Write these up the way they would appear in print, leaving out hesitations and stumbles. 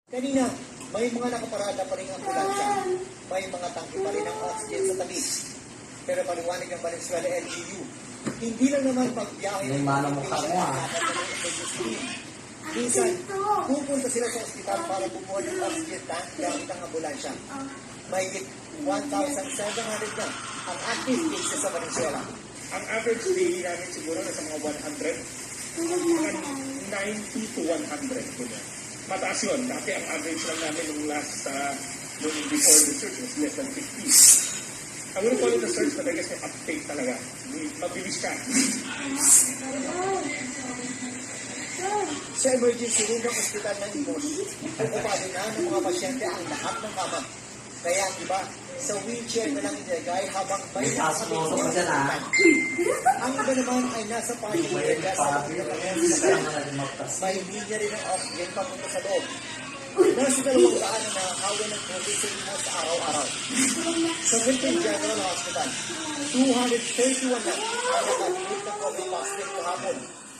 Kanina, may mga nakaparada pa rin ang ambulansya. May mga tangke pa rin ang oxygen sa tabi. Pero paliwanag ng Valenzuela LGU, hindi lang naman pagbiyahe ng patient ang dapat na ng emergency room. Minsan, pupunta sila sa ospital para bumuha ng oxygen tank gamit ang ambulansya. Mahigit 1,700 na ang active cases sa Valenzuela. Ang average daily namin siguro nasa mga 100, mga 90 to 100 po na. Mataas yun. Dati ang average lang namin nung last, nung before the search was less than 50. I wouldn't call it a search, but I guess may uptake talaga. Mabilis ka. Sa emergency room ng ospital ng Imus, okupado na ng mga pasyente ang lahat ng kamag. Kaya ang iba, sa wheelchair na lang inilagay habang may nakakabit ng ospital. Ang iba naman ay nasa parking area sa may linya rin ang oxygen papunta sa loob. Nasa 200 na nakakawa ng COVID sa Imus araw-araw. Sa Philippine General Hospital, 231 na ang nakabit ng COVID positive kahapon.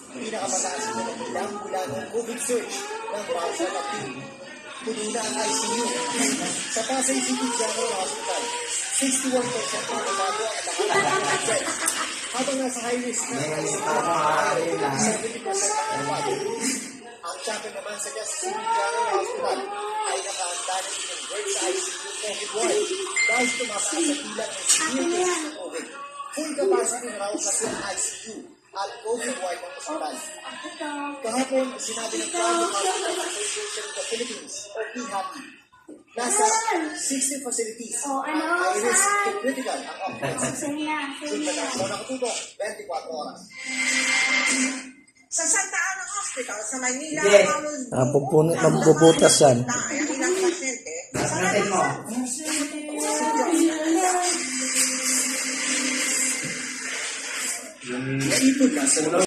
Pinakamataas na ng ilang mula ng COVID surge ng Marshall Active. Puno na ang ICU. Sa Pasay City General Hospital, 61% na nabago ang lahat ng beds. Habang nasa high risk na ang ICU, 70% ang nabago. Ang champion naman sa Quezon City General Hospital ay nakahanda na in-convert sa ICU COVID ward dahil tumataas sa bilang ng severe cases ng COVID. Full capacity na raw kasi ang ICU at COVID ward ng ospital. Kahapon, sinabi ng Private Hospital Association of the Philippines o PHAPI, nasa 60 facilities ang high-risk to critical ang occupancy. Sundan ang mga nakatutok, 24 oras. Sa Santa Ana Hospital sa Manila, Magpuputas yan. ang ilang pasyente. Naipon na sa